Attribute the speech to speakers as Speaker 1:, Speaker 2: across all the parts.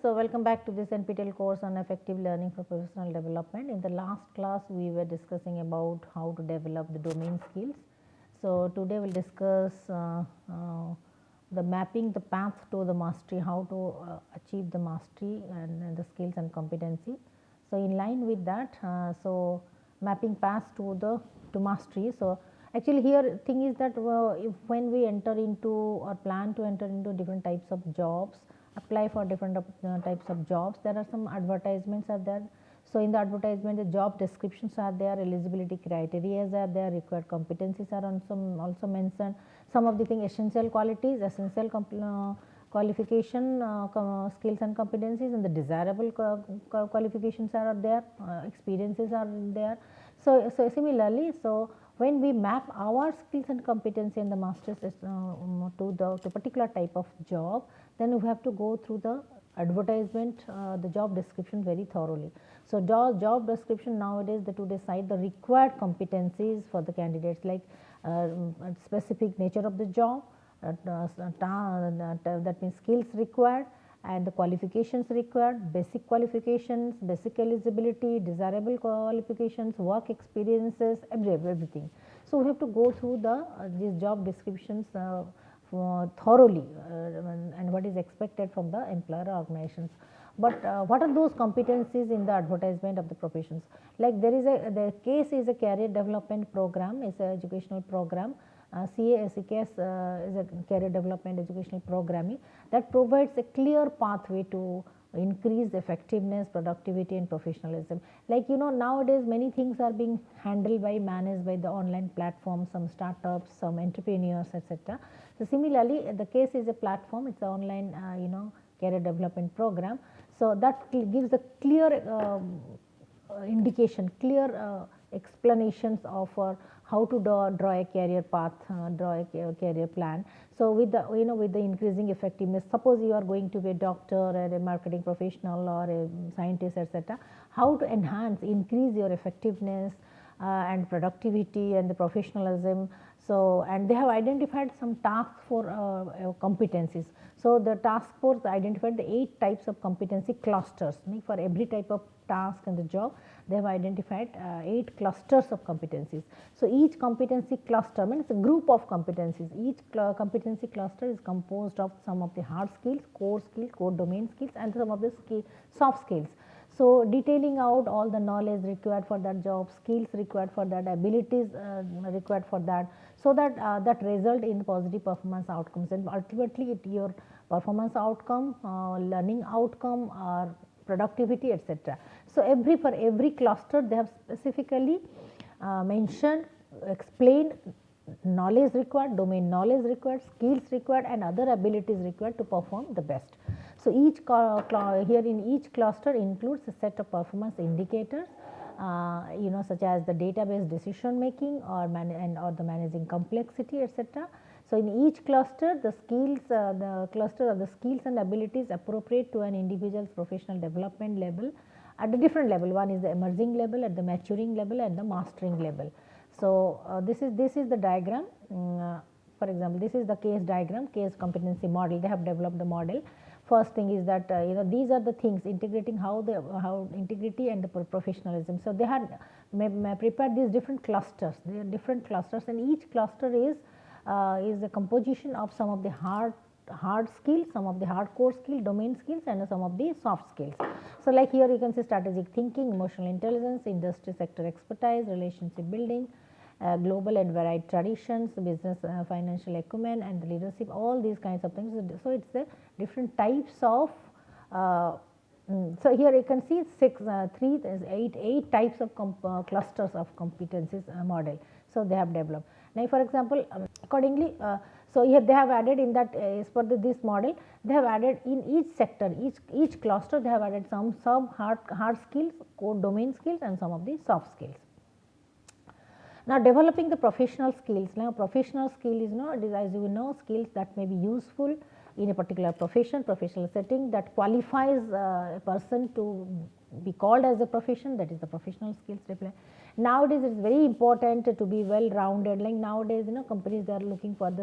Speaker 1: So welcome back to this NPTEL course on effective learning for professional development. In the last class, we were discussing about how to develop the domain skills. So today we'll discuss the mapping the path to the mastery, how to achieve the mastery and the skills and competency. So in line with that, so mapping paths to mastery. So actually here thing is that if when we enter into or plan to enter into different types of jobs, apply for different types of jobs, there are some advertisements are there. So in the advertisement the job descriptions are there, eligibility criteria are there, required competencies are also mentioned, some of the thing essential qualities, essential qualification, skills and competencies, and the desirable qualifications are there, experiences are there. So similarly, so when we map our skills and competency in the master's to particular type of job, then we have to go through the advertisement, the job description very thoroughly. So job description nowadays to decide the required competencies for the candidates, like specific nature of the job, that means skills required and the qualifications required, basic qualifications, basic eligibility, desirable qualifications, work experiences, everything. So we have to go through these job descriptions thoroughly and what is expected from the employer organizations. But what are those competencies in the advertisement of the professions? Like the case is a career development program, is an educational program. CKS is a career development educational programming that provides a clear pathway to increase effectiveness, productivity and professionalism. Like nowadays many things are being managed by the online platforms, some startups, some entrepreneurs, etc. So similarly, the case is a platform, it's an online career development program. So that gives a clear indication, clear explanations of how to draw a career path, draw a career plan. So with the with the increasing effectiveness, suppose you are going to be a doctor or a marketing professional or a scientist, etc., how to increase your effectiveness and productivity and the professionalism. So and they have identified some tasks for competencies. So the task force identified the 8 types of competency clusters. For every type of task in the job, they have identified 8 clusters of competencies. So each competency cluster means a group of competencies. Each competency cluster is composed of some of the hard skills, core domain skills, and some of the soft skills. So detailing out all the knowledge required for that job, skills required for that, abilities required for that, so that that result in positive performance outcomes, and ultimately your performance outcome, learning outcome, or productivity, etc. So for every cluster they have specifically mentioned, explained knowledge required, domain knowledge required, skills required, and other abilities required to perform the best. So each here in each cluster includes a set of performance indicators, such as the database decision making or the managing complexity, etc. So in each cluster, the cluster of the skills and abilities appropriate to an individual's professional development level at a different level. One is the emerging level, at the maturing level, and the mastering level. So this is the diagram. For example, this is the case diagram, case competency model. They have developed the model. First thing is that these are the things integrating how integrity and the professionalism. So they had prepared these different clusters. They are different clusters, and each cluster is a composition of some of the hard skills, some of the hardcore skill, domain skills, and some of the soft skills. So like here you can see strategic thinking, emotional intelligence, industry sector expertise, relationship building, global and varied traditions, business, financial acumen, and the leadership, all these kinds of things. So it's the different types of so here you can see 8 types of clusters of competencies model. So they have developed. Now for example, accordingly, so here they have added in that as per this model, they have added in each sector, each cluster, they have added some hard skills, core domain skills, and some of the soft skills. Now developing the professional skills. Now professional skill is as you know, skills that may be useful in a particular professional setting, that qualifies a person to be called as a profession, that is the professional skills. Nowadays it is very important to be well rounded. Like nowadays companies, they are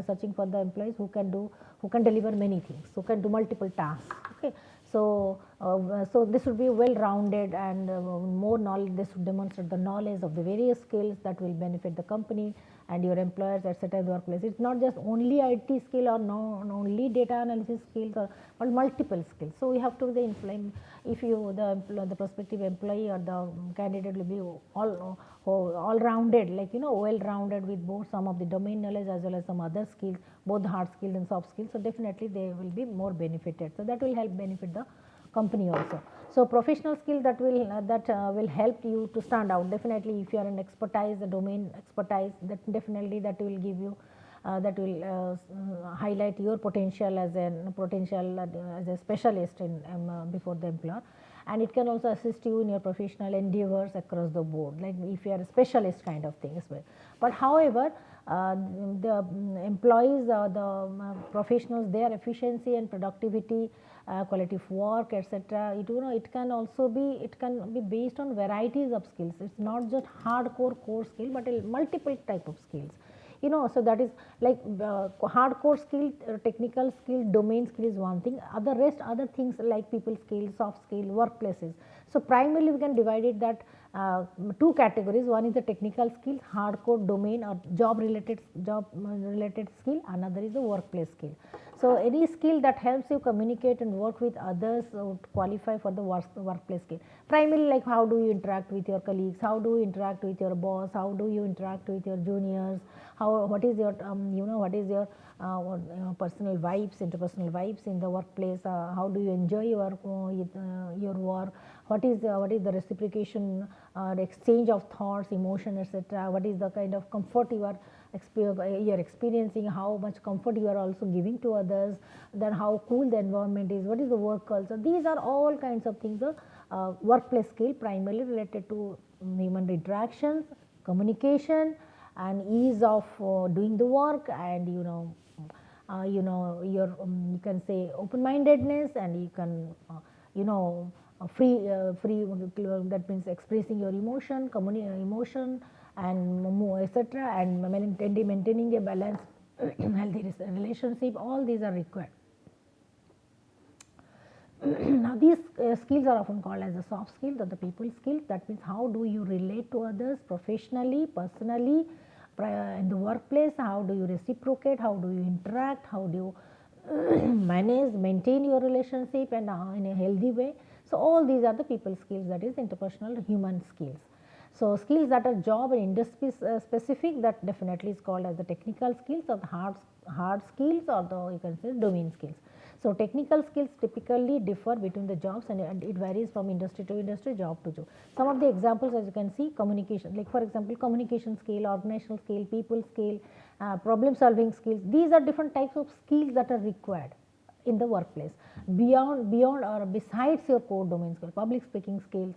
Speaker 1: searching for the employees who can deliver many things, who can do multiple tasks. Okay. So So this would be well rounded and more knowledge. This would demonstrate the knowledge of the various skills that will benefit the company and your employers, etc. in the workplace. It's not just only IT skill or no only data analysis skills, or but multiple skills. So we have to the if you the prospective employee or the candidate will be all rounded, like well rounded with both some of the domain knowledge as well as some other skills, both hard skills and soft skills. So definitely they will be more benefited. So that will help benefit the company also. So professional skill that will help you to stand out. Definitely if you are an expertise, the domain expertise, that definitely that will give you that will highlight your potential as a specialist in before the employer, and it can also assist you in your professional endeavors across the board, like if you are a specialist kind of thing as well. But however, the employees or the professionals, their efficiency and productivity, quality of work, etc., it can also be, it can be based on varieties of skills. It's not just hardcore core skill, but a multiple type of skills. So that is like hardcore skill, technical skill, domain skill is one thing. Other things like people skill, soft skill, workplaces. So primarily we can divide it that two categories. One is the technical skill, hardcore domain or job related skill. Another is the workplace skill. So any skill that helps you communicate and work with others would qualify for the workplace skill. Primarily, like how do you interact with your colleagues, how do you interact with your boss, how do you interact with your juniors, what is your what is your personal vibes, interpersonal vibes in the workplace, how do you enjoy your work, what is the reciprocation, the exchange of thoughts, emotion, etc., what is the kind of comfort you are experiencing, how much comfort you are also giving to others, then how cool the environment is, what is the work culture. These are all kinds of things, workplace skill primarily related to human interactions, communication, and ease of doing the work, and your you can say open mindedness, and you can free, that means expressing your emotion and etc., and maintaining a balanced healthy relationship. All these are required. Now these skills are often called as the soft skills or the people skills. That means how do you relate to others professionally, personally, in the workplace, how do you reciprocate, how do you interact, how do you maintain your relationship and in a healthy way. So all these are the people skills, that is interpersonal human skills. So skills that are job and industry specific, that definitely is called as the technical skills, or the hard skills, or the you can say domain skills. So technical skills typically differ between the jobs, and it varies from industry to industry, job to job. Some of the examples, as you can see, communication, like for example communication skill, organizational skill, people skill, problem solving skills. These are different types of skills that are required in the workplace beyond or besides your core domain skill, public speaking skills,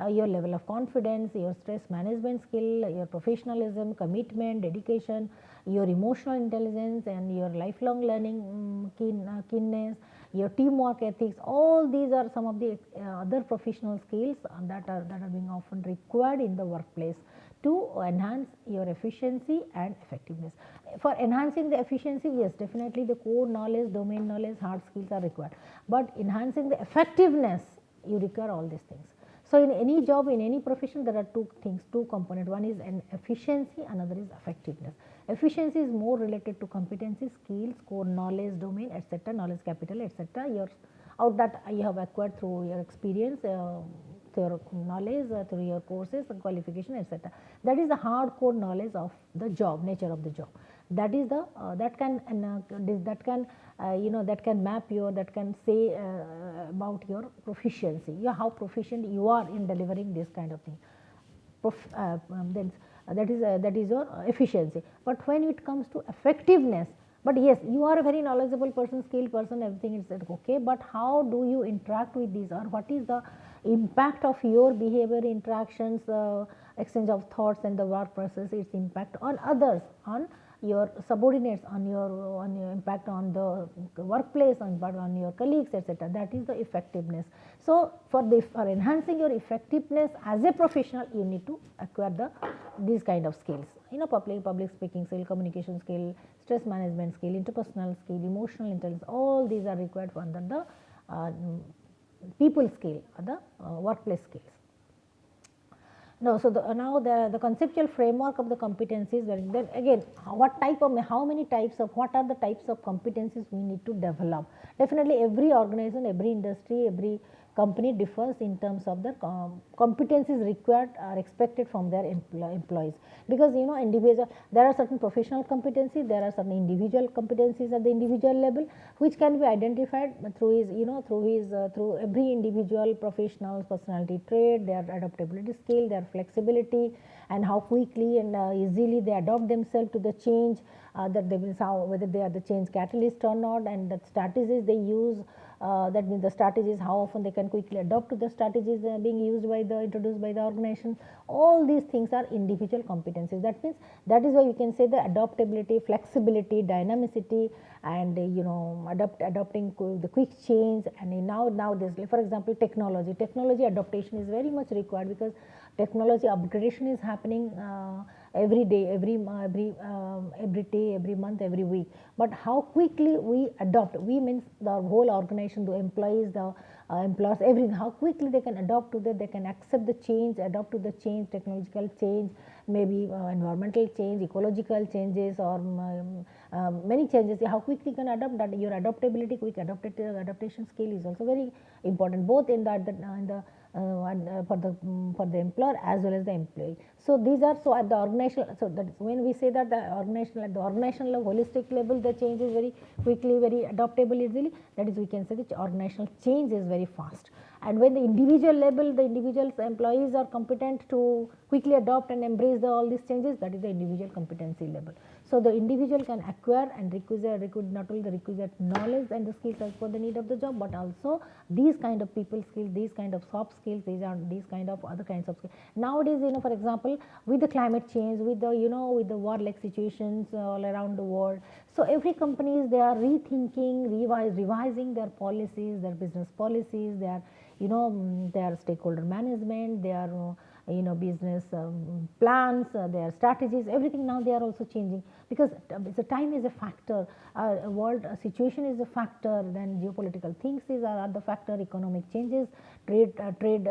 Speaker 1: your level of confidence, your stress management skill, your professionalism, commitment, dedication, your emotional intelligence, and your lifelong learning keenness, your teamwork ethics. All these are some of the other professional skills that are being often required in the workplace to enhance your efficiency and effectiveness. For enhancing the efficiency, yes, definitely the core knowledge, domain knowledge, hard skills are required. But enhancing the effectiveness, you require all these things. So in any job, in any profession, there are two things, two components. One is an efficiency, another is effectiveness. Efficiency is more related to competency, skills, core knowledge, domain, etc., knowledge capital, etc. Out that you have acquired through your experience, through your knowledge, through your courses and qualification, etc. That is the hardcore knowledge of the job, nature of the job. That is the that can that can map your, that can say about your proficiency, how proficient you are in delivering this kind of thing. Then that is your efficiency. But when it comes to effectiveness, but yes, you are a very knowledgeable person, skilled person, everything is okay, but how do you interact with these, or what is the impact of your behavior, interactions, exchange of thoughts, and the work process, its impact on others, on your subordinates, on your impact on the workplace, on your colleagues, etc. That is the effectiveness. So for enhancing your effectiveness as a professional, you need to acquire these kind of skills. Public speaking skill, communication skill, stress management skill, interpersonal skill, emotional intelligence. All these are required under the people skill or the workplace skills. No, so now the conceptual framework of the competencies, then again what type of, how many types of, what are the types of competencies we need to develop. Definitely every organization, every industry, every company differs in terms of the competencies required or expected from their employees, because individual, there are certain professional competencies, there are certain individual competencies at the individual level, which can be identified through his through every individual professional personality trait, their adaptability skill, their flexibility, and how quickly and easily they adopt themselves to the change, that they will, how, whether they are the change catalyst or not, and the strategies they use, that means the strategies, how often they can quickly adopt to the strategies being used by the, introduced by the organization. All these things are individual competencies. That means, that is why you can say the adaptability, flexibility, dynamicity, and adopting the quick change. And now this, for example, technology adaptation is very much required, because technology upgradation is happening every day, every day, every month, every week. But how quickly we adopt, we means the whole organization, the employees, the employers, everything, how quickly they can adopt to that, they can accept the change, adopt to the change, technological change, maybe environmental change, ecological changes, or many changes, how quickly you can adapt. That your adaptability, quick adaptation skill is also very important, both in the for the employer as well as the employee. So these are, so at the organizational, so that when we say that the organizational, at the organizational level, holistic level, the change is very quickly, very adaptable easily, that is, we can say the organizational change is very fast. And when the individual level, the individual's employees are competent to quickly adopt and embrace all these changes, that is the individual competency level. So the individual can acquire and require not only the requisite knowledge and the skills as per the need of the job, but also these kind of people skills, these kind of soft skills, these kind of other kinds of skills. Nowadays, for example, with the climate change, with the with the war-like situations all around the world, so every companies, they are rethinking, revising their policies, their business policies, their their stakeholder management, their business plans, their strategies, everything now they are also changing, because the time is a factor, world situation is a factor, then geopolitical things are the factor, economic changes, trade trade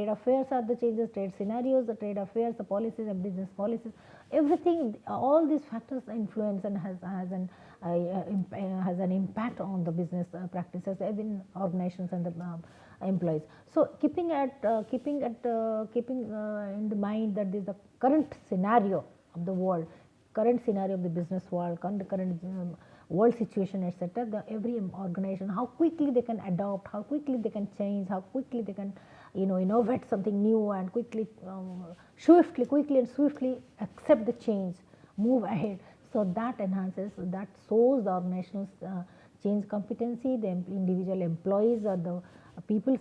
Speaker 1: affairs are the changes, trade scenarios, the trade affairs, the policies and business policies, everything, all these factors influence and has an impact on the business practices in organizations and the employees. So keeping in the mind that this is the current scenario of the world, current scenario of the business world, current world situation, etc. Every organization, how quickly they can adopt, how quickly they can change, how quickly they can innovate something new, and quickly quickly and swiftly accept the change, move ahead. So that enhances, that shows the organization's change competency, the individual employees or the people's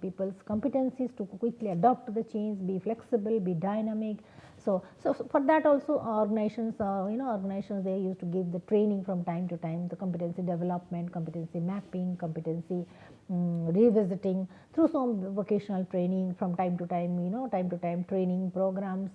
Speaker 1: people's competencies to quickly adapt to the change, be flexible, be dynamic. So for that also organizations, organizations, they used to give the training from time to time, the competency development, competency mapping, competency revisiting through some vocational training from time to time training programs,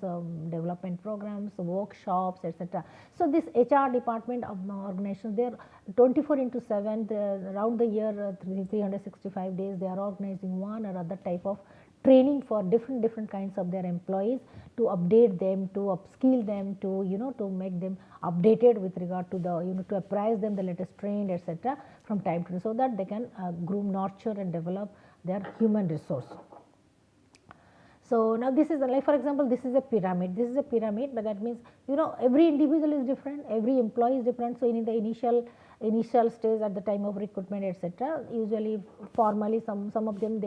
Speaker 1: development programs, workshops, etc. So this HR department of the organization, they are 24/7, around the year, 365 days, they are organizing one or other type of training for different kinds of their employees, to update them, to upskill them, to to make them updated with regard to the to apprise them the latest trend, etc. from time to time, so that they can groom, nurture and develop their human resource. So now this is like, for example, this is a pyramid. This is a pyramid, but that means every individual is different, every employee is different. So in the initial stage, at the time of recruitment, etc., usually formally some of them,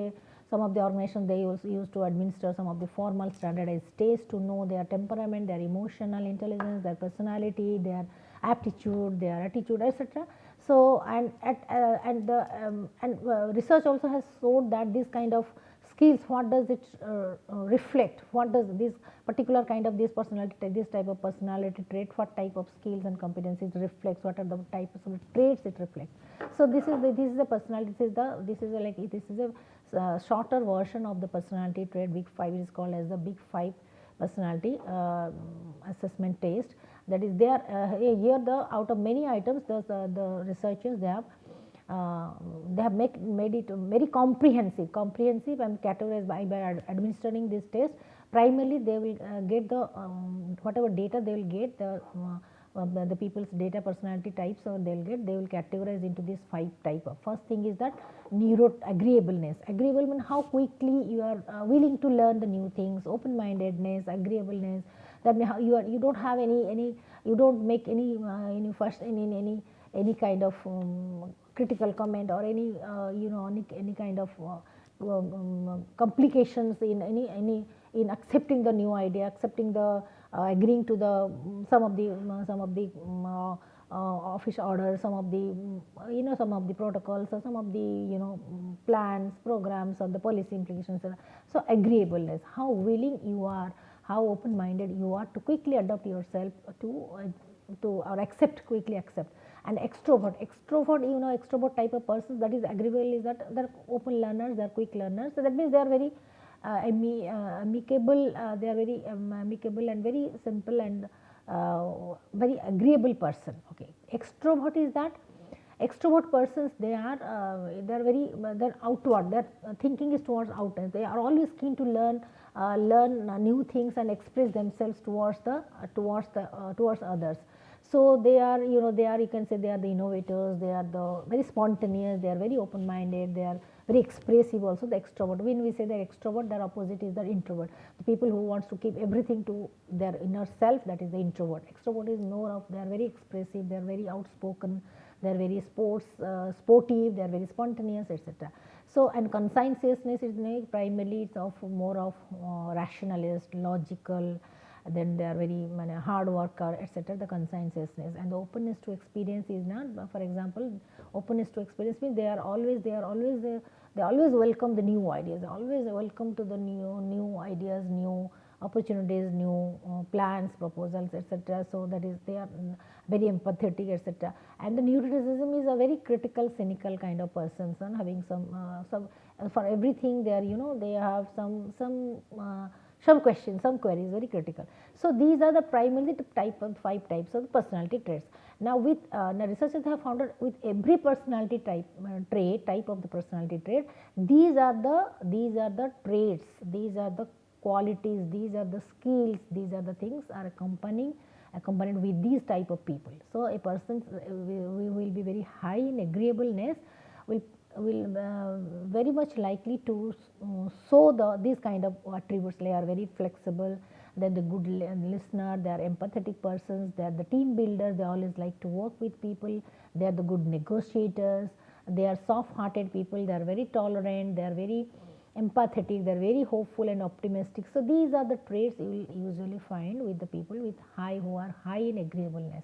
Speaker 1: some of the organizations, they used to administer some of the formal standardized tests to know their temperament, their emotional intelligence, their personality, their aptitude, their attitude, etc. So research also has showed that this kind of skills, what does it reflect, what does this particular kind of this type of personality trait, what type of skills and competencies it reflects, what are the types of traits it reflects. So this is the personality, this is a shorter version of the personality trait. Big Five is called as the Big Five personality assessment test. That is there here, the out of many items, the researchers, they have they have made it very comprehensive and categorized by administering this test. Primarily they will get the whatever data they will get, the people's data personality types, or they will categorize into these 5 type. First thing is that neuro agreeableness. Agreeable means how quickly you are willing to learn the new things. Open mindedness, agreeableness, that means how you don't have any you don't make any first any kind of critical comment, or any any kind of complications in any in accepting the new idea, accepting the agreeing to the some of the office orders, some of the some of the protocols, or some of the plans, programs, or the policy implications. So agreeableness, how willing you are, how open minded you are to quickly adapt yourself to or accept, quickly accept. And extrovert, extrovert type of person that is agreeable is that they're open learners, they're quick learners. So that means they are very amicable, they are very amicable and very simple and very agreeable person. Okay, extrovert is that extrovert persons, they are very they're outward, their thinking is towards outward, they are always keen to learn new things and express themselves towards others. So they are you can say they are the innovators, they are the very spontaneous, they are very open minded, they are very expressive also. The extrovert, when we say they're extrovert, their opposite is the introvert, the people who wants to keep everything to their inner self, that is the introvert. Extrovert is more of, they are very expressive, they are very outspoken, they are very sportive, they are very spontaneous, etc. So, and conscientiousness is primarily it's of more of rationalist, logical, then they are very hard worker, etc. The conscientiousness. And the openness to experience is not, for example, openness to experience means they always welcome the new ideas, they always welcome to the new ideas, new opportunities, new plans, proposals, etc. So that is, they are very empathetic, etc. And the neuroticism is a very critical, cynical kind of person, having some for everything they are they have some questions, some queries, very critical. So these are the primarily the 5 types of personality traits. Now with now researchers have found that with every personality type of the personality trait, these are the traits, these are the qualities, these are the skills, these are the things are accompanied with these type of people. So a person will be very high in agreeableness, will very much likely to show these kind of attributes. They are very flexible, they are the good listener, they are empathetic persons, they are the team builders, they always like to work with people, they are the good negotiators, they are soft hearted people, they are very tolerant, they are very empathetic, they are very hopeful and optimistic. So these are the traits you will usually find with the people who are high in agreeableness.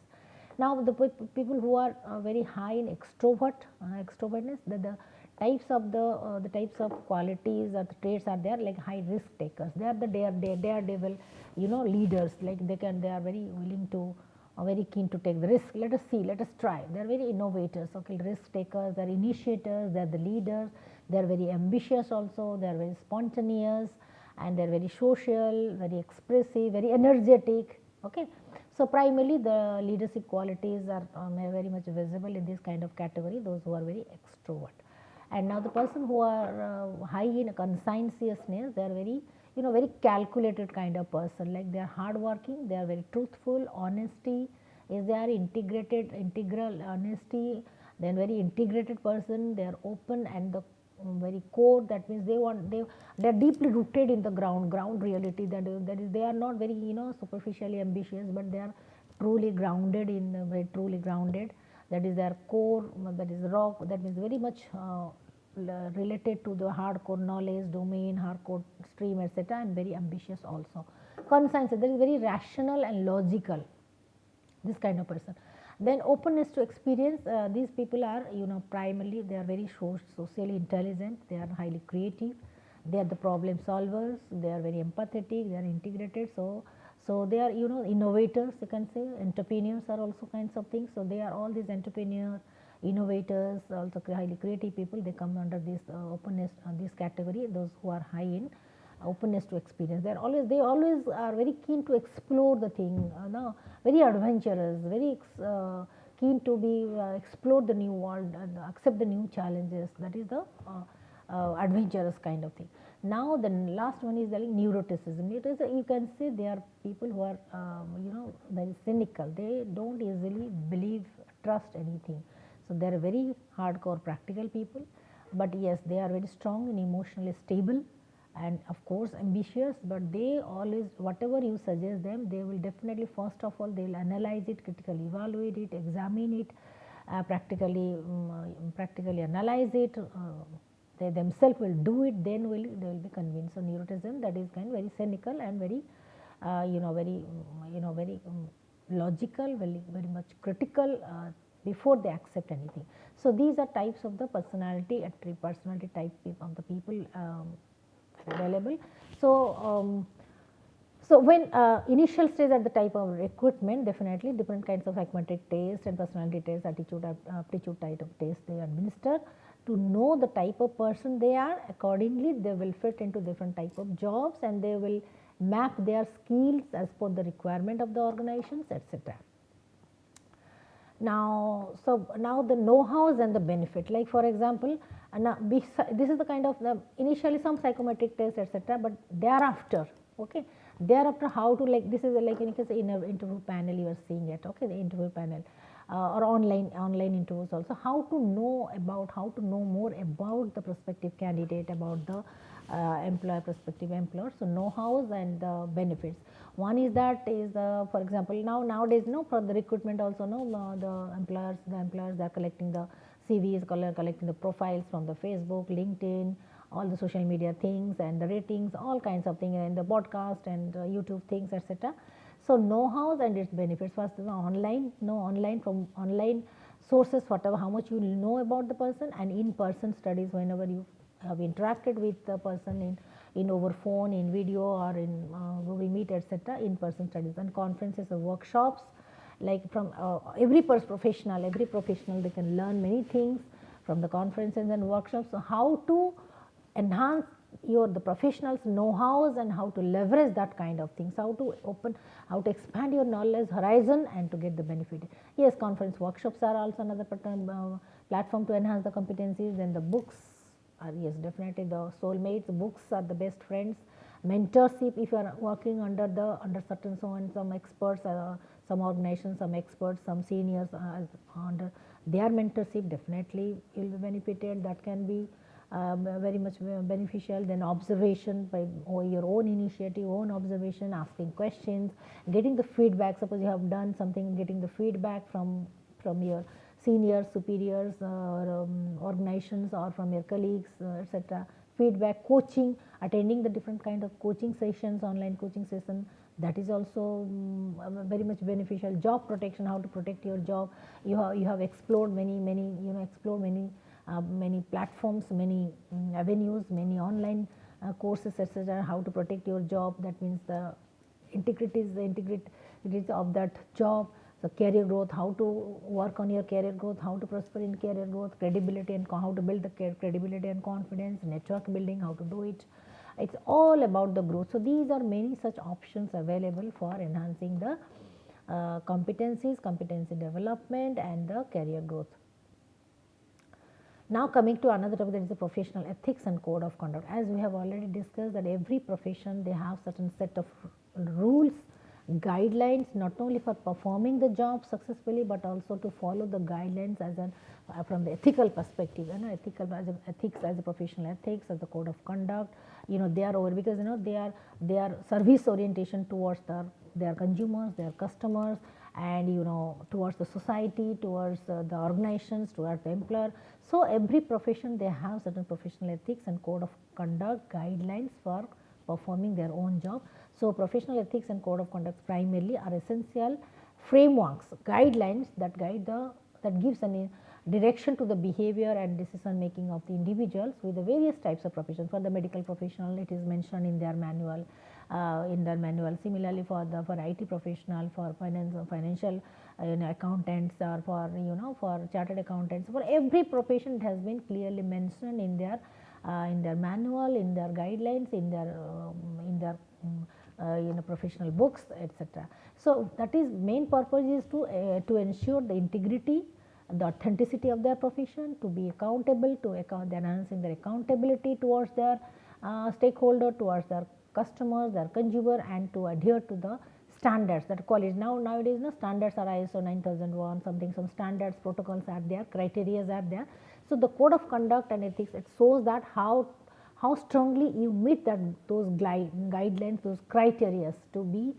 Speaker 1: Now the people who are very high in extrovertness, the types of the types of qualities or the traits are there, like high risk takers. They are the daredevil, leaders. Like they are very willing to, very keen to take the risk. Let us see, let us try. They are very innovators. Okay, risk takers. They are initiators. They are the leaders. They are very ambitious also. They are very spontaneous, and they are very social, very expressive, very energetic. Okay. So primarily the leadership qualities are very much visible in this kind of category, those who are very extrovert. And now the person who are high in conscientiousness, they are very very calculated kind of person, like they are hard working, they are very truthful, honesty is, they are integral honesty, then very integrated person, they are open, and the very core, that means they are deeply rooted in the ground reality, that is they are not very superficially ambitious, but they are truly grounded very truly grounded, that is their core, that is rock, that means very much related to the hardcore knowledge domain, hardcore stream, etc., and very ambitious also. Conscience, that is very rational and logical, this kind of person. Then openness to experience, these people are primarily they are very socially intelligent, they are highly creative, they are the problem solvers, they are very empathetic, they are integrated. So they are innovators, you can say. Entrepreneurs are also kinds of things. So they are all these entrepreneurs, innovators, also highly creative people, they come under this openness, this category, those who are high in openness to experience. They always are very keen to explore the thing, very adventurous, very keen to be explore the new world and accept the new challenges. That is the adventurous kind of thing. Now the last one is the neuroticism. It is you can say they are people who are very cynical. They don't easily believe, trust anything. So they are very hardcore practical people, but yes, they are very strong and emotionally stable, and of course ambitious, but they always, whatever you suggest them, they will definitely, first of all they will analyze it, critically evaluate it, examine it, practically analyze it, they themselves will do it, then they will be convinced. So neuroticism, that is kind of very cynical and very very logical, very much critical before they accept anything. So these are types of the personality type of the people available. So when initial stage at the type of recruitment, definitely different kinds of psychometric tests and personality tests, attitude, aptitude type of tests they administer to know the type of person they are. Accordingly, they will fit into different type of jobs, and they will map their skills as per the requirement of the organizations, etc. Now, so now the know-hows and the benefit, like for example, this is the kind of initially some psychometric tests, etc., but thereafter, okay, thereafter how to, like this is like in case in an interview panel you are seeing it, okay, the interview panel or online interviews also, how to know more about the prospective candidate, about the prospective employer. So know-hows and the benefits. One is that is for example, nowadays for the recruitment also the employers they are collecting the CVs, collecting the profiles from the Facebook, LinkedIn, all the social media things, and the ratings, all kinds of things, and the podcast and YouTube things, etc. So know-hows and its benefits. First is online from online sources, whatever, how much you know about the person, and in-person studies whenever you have interacted with the person in over phone, in video, or in Google Meet, etc. In-person studies and conferences or workshops, like from every professional they can learn many things from the conferences and workshops. So how to enhance the professionals know-hows and how to leverage that kind of things, how to expand your knowledge horizon and to get the benefit. Yes, conference workshops are also another platform to enhance the competencies. Then the books are, yes, definitely the soulmates. Books are the best friends. Mentorship, if you are working under certain some experts, some organizations, some experts, some seniors under their mentorship, definitely you will be benefited. That can be very much beneficial. Then observation by your own initiative, own observation, asking questions, getting the feedback. Suppose you have done something, getting the feedback from your seniors, superiors, or organizations, or from your colleagues, etc. Feedback, coaching, attending the different kind of coaching sessions, online coaching session, that is also very much beneficial. Job protection, how to protect your job. You have explored many many platforms, many avenues, many online courses, etc. How to protect your job. That means the integrity of that job. So career growth, how to work on your career growth, how to prosper in career growth, credibility and how to build the credibility and confidence, network building, how to do it. It's all about the growth. So these are many such options available for enhancing the competency development and the career growth. Now coming to another topic, that is the professional ethics and code of conduct. As we have already discussed, that every profession they have certain set of rules, guidelines, not only for performing the job successfully, but also to follow the guidelines as from the ethical perspective. Ethics as a professional ethics, as the code of conduct. They are over because they are service orientation towards their consumers, their customers, and towards the society, towards the organizations, towards the employer. So every profession they have certain professional ethics and code of conduct guidelines for performing their own job. So professional ethics and code of conduct primarily are essential frameworks, guidelines that gives a direction to the behavior and decision making of the individuals with the various types of professions. For the medical professional, it is mentioned in their manual. Similarly for IT professional, for financial accountants, or for chartered accountants, for every profession it has been clearly mentioned in their manual, in their guidelines, in their professional books, etc. So that is main purpose is to ensure the integrity, the authenticity of their profession, to be accountable, to enhancing their accountability towards their stakeholder, towards their customers, their consumer, and to adhere to the standards that quality. Nowadays standards are ISO 9001 something, some standards, protocols are there, criteria are there. So the code of conduct and ethics, it shows that how strongly you meet that those guidelines, those criteria to be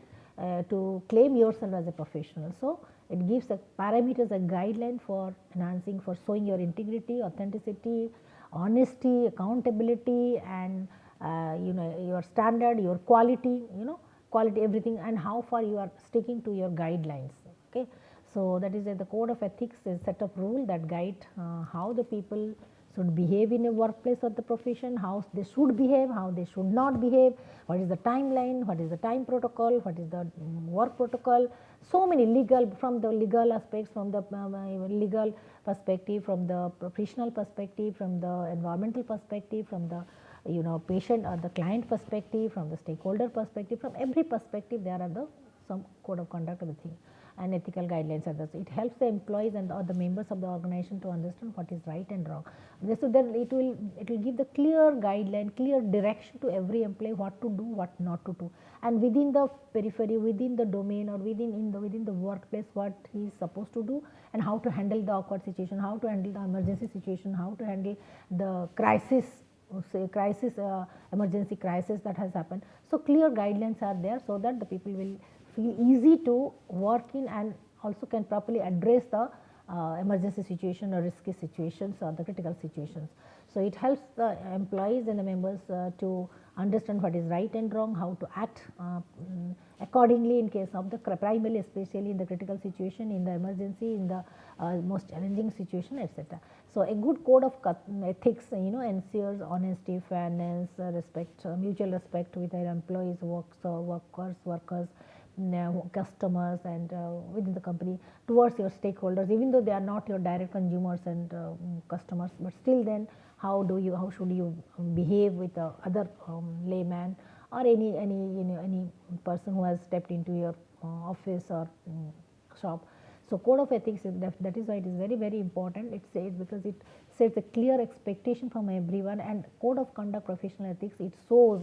Speaker 1: to claim yourself as a professional. So it gives a parameters, a guideline for enhancing, for showing your integrity, authenticity, honesty, accountability, and your standard, your quality, quality everything, and how far you are sticking to your guidelines. Okay, so that is the code of ethics is set of rule that guide how the people should behave in a workplace or the profession, how they should behave, how they should not behave, what is the timeline, what is the time protocol, what is the work protocol. So many legal, from the legal aspects, from the legal perspective, from the professional perspective, from the environmental perspective, from the patient or the client perspective, from the stakeholder perspective, from every perspective there are some code of conduct of the thing and ethical guidelines are there. It helps the employees and or the members of the organization to understand what is right and wrong. So then it will give the clear guideline, clear direction to every employee what to do, what not to do, and within the periphery, within the domain, or within the workplace, what he is supposed to do, and how to handle the awkward situation, how to handle the emergency situation, how to handle the crisis, emergency crisis that has happened. So clear guidelines are there so that the people will feel easy to work in and also can properly address the emergency situation or risky situations or the critical situations. So it helps the employees and the members to understand what is right and wrong, how to act accordingly in case of the primarily, especially in the critical situation, in the emergency, in the most challenging situation, etc. So a good code of ethics ensures honesty, fairness, respect, mutual respect with their employees, workers, customers, and within the company towards your stakeholders, even though they are not your direct consumers and customers, but still then how should you behave with other layman or any person who has stepped into your office or shop. So code of ethics is that is why it is very important. It says, because it sets a clear expectation from everyone, and code of conduct, professional ethics, it shows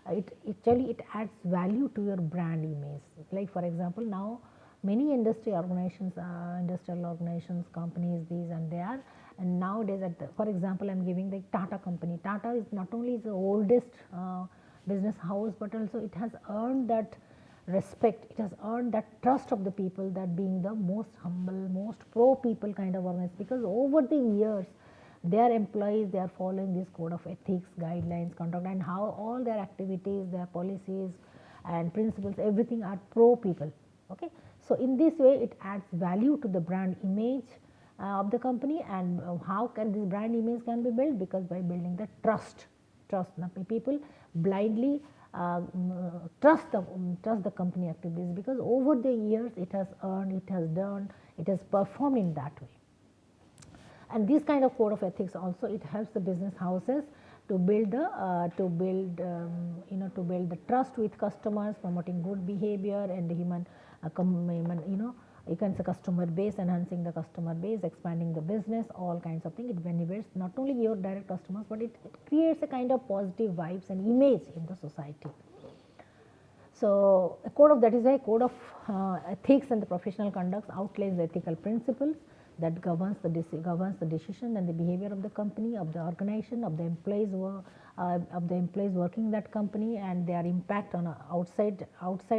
Speaker 1: it adds value to your brand image. Like for example, now many industrial organizations, companies, these and they are, and nowadays for example, I am giving the Tata company. Tata is not only the oldest business house, but also it has earned that respect, it has earned that trust of the people, that being the most humble, most pro people kind of organization, because over the years their employees, they are following this code of ethics, guidelines, conduct, and how all their activities, their policies and principles, everything are pro people. Okay, so in this way it adds value to the brand image of the company. And how can this brand image can be built? Because by building the trust people blindly trust the company activities, because over the years it has earned, it has done, it has performed in that way. And this kind of code of ethics also, it helps the business houses to build the trust with customers, promoting good behavior and human you can say customer base, enhancing the customer base, expanding the business, all kinds of things. It benefits not only your direct customers, but it creates a kind of positive vibes and image in the society. So a code of, that is why a code of ethics and the professional conduct outlines the ethical principles that governs the decision and the behavior of the company, of the organization, of the employees working in that company, and their impact on outside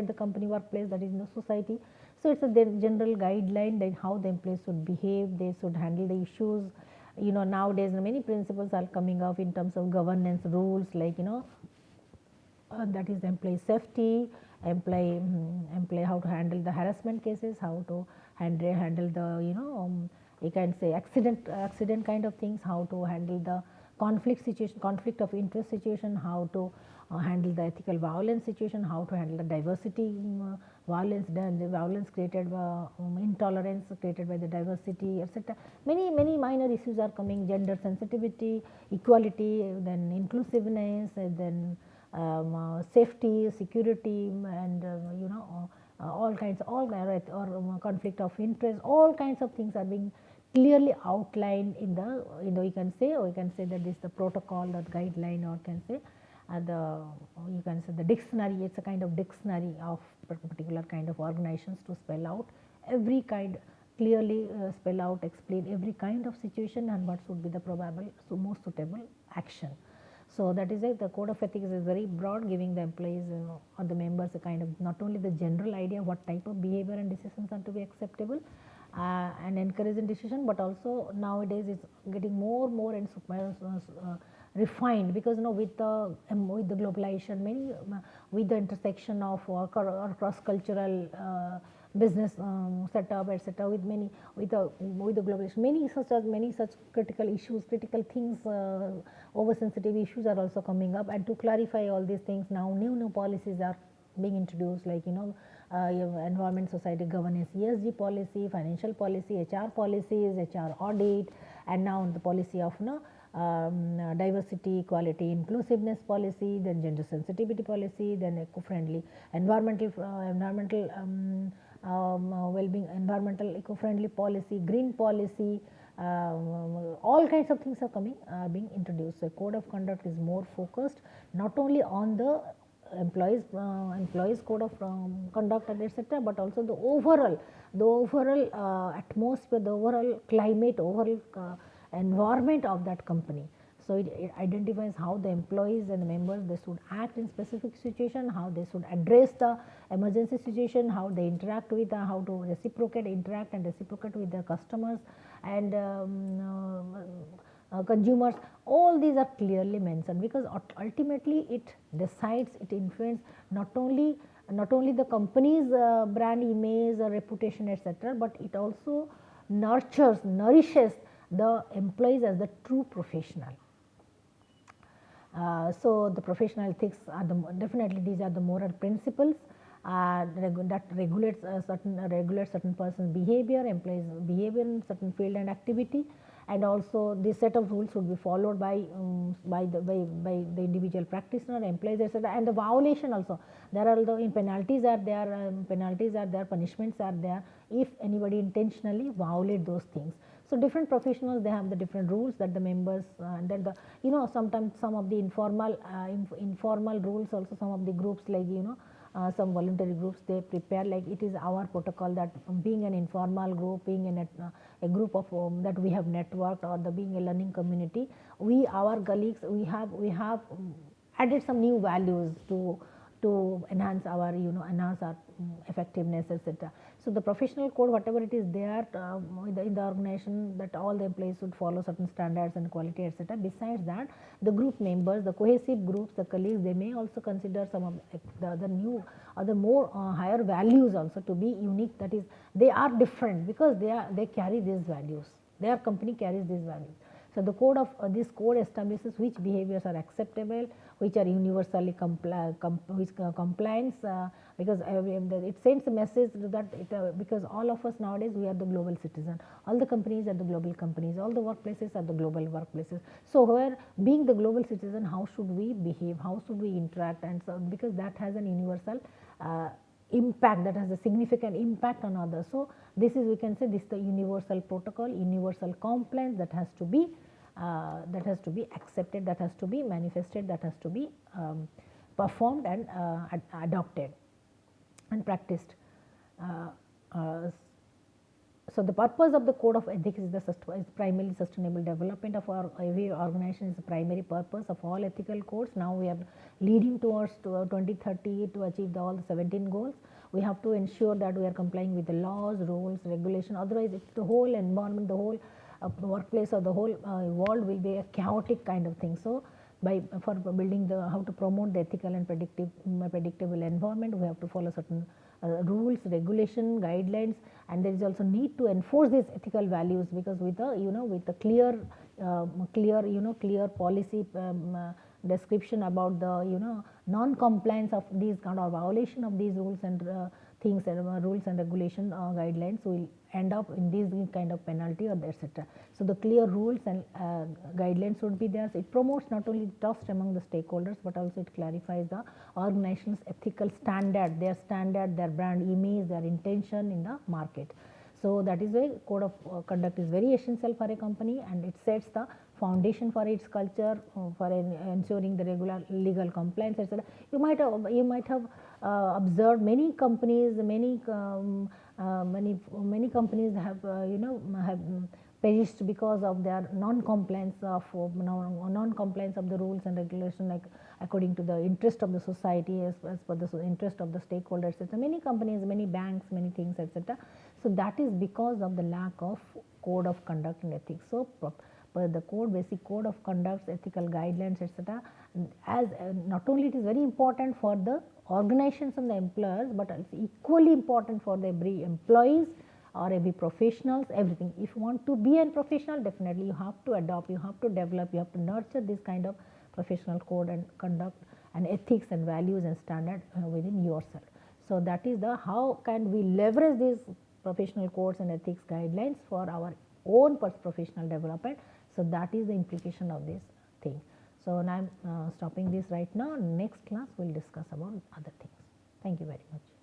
Speaker 1: the company workplace, that is in the society. So it's a general guideline that how the employees should behave, they should handle the issues. Nowadays many principles are coming up in terms of governance rules, like that is employee safety, employee how to handle the harassment cases, how to handle the you can say accident kind of things, how to handle the conflict of interest situation, how to handle the ethical violence situation, how to handle the diversity violence, the violence created by intolerance created by the diversity, etc. Many minor issues are coming, gender sensitivity, equality, then inclusiveness, then safety, security, and all kinds, or conflict of interest, all kinds of things are being clearly outlined in the, you can say, or you can say that this is the protocol or guideline, or can say the, you can say the dictionary. It's a kind of dictionary of particular kind of organizations to spell out every kind, clearly spell out, explain every kind of situation and what should be the probable, so most suitable action. So that is it. The code of ethics is very broad, giving the employees or the members a kind of not only the general idea what type of behavior and decisions are to be acceptable and encouraging decision, but also nowadays it's getting more and refined, because with the globalization, many with the intersection of or cross cultural business setup, etc., with many with the globalization, many such critical issues, critical things, over sensitive issues are also coming up. And to clarify all these things, now new policies are being introduced, like environment, society governance, ESG policy, financial policy, HR policies, HR audit, and now the policy of diversity, equality, inclusiveness policy, then gender sensitivity policy, then eco-friendly environmental well-being, environmental eco-friendly policy, green policy, all kinds of things are being introduced. So code of conduct is more focused not only on the employees code of conduct and etc., but also the overall atmosphere, the overall climate, overall environment of that company. So it identifies how the employees and the members, they should act in specific situation, how they should address the emergency situation, how they interact with how to interact and reciprocate with their customers and consumers. All these are clearly mentioned, because ultimately it decides, it influences not only the company's brand image or reputation, etc., but it also nourishes the employees as the true professional. So the professional ethics are definitely these are the moral principles that regulates certain person's behavior, employees behavior in certain field and activity, and also this set of rules should be followed by the individual practitioner, employees, etc. And the violation also, there are penalties are there, punishments are there if anybody intentionally violate those things. So different professionals, they have the different rules that the members and then sometimes some of the informal rules also, some of the groups, like some voluntary groups, they prepare, like it is our protocol that being an informal group, being in a group of that we have networked, or the being a learning community, our colleagues, we have added some new values to enhance our effectiveness, etc. So the professional code, whatever it is there in the organization, that all the employees should follow certain standards and quality, etc. Besides that, the group members, the cohesive groups, the colleagues, they may also consider some of the other new or the more higher values also to be unique. That is, they are different because they carry these values. Their company carries these values. So the code of this code establishes which behaviors are acceptable, which are universally compliance, because it sends a message that because all of us nowadays, we are the global citizen. All the companies are the global companies. All the workplaces are the global workplaces. So where being the global citizen, how should we behave? How should we interact? And so because that has an universal impact, that has a significant impact on others. So this is, we can say, this is the universal protocol, universal compliance that has to be accepted, that has to be manifested, that has to be performed and adopted and practiced. So the purpose of the code of ethics is primarily sustainable development of every organization is the primary purpose of all ethical codes. Now we are leading towards 2030 to achieve all the 17 goals. We have to ensure that we are complying with the laws, rules, regulation. Otherwise, if the whole environment, the whole workplace or the whole world will be a chaotic kind of thing. So for building how to promote the ethical and predictable environment, we have to follow certain rules, regulation, guidelines, and there is also need to enforce these ethical values, because with the clear policy description about the non-compliance of these kind of violation of these rules and things and rules and regulation guidelines will end up in these kind of penalty or etc. So the clear rules and guidelines would be there. So it promotes not only trust among the stakeholders, but also it clarifies the organization's ethical standard, their brand image, their intention in the market. So that is why code of conduct is very essential for a company, and it sets the foundation for its culture, for ensuring the regular legal compliance, etc. You might have observed many companies, many companies have have perished because of their non-compliance of the rules and regulation, like according to the interest of the society, as per the interest of the stakeholders, etc. Many companies, many banks, many things, etc. So that is because of the lack of code of conduct and ethics. So the basic code of conduct, ethical guidelines, etc. As not only it is very important for the organizations and the employers, but also equally important for the every employees or every professionals, everything. If you want to be a professional, definitely you have to adopt, you have to develop, you have to nurture this kind of professional code and conduct and ethics and values and standard within yourself. So that is the how can we leverage these professional codes and ethics guidelines for our own professional development. So that is the implication of this thing. So now I am stopping this right now. Next class we will discuss about other things. Thank you very much.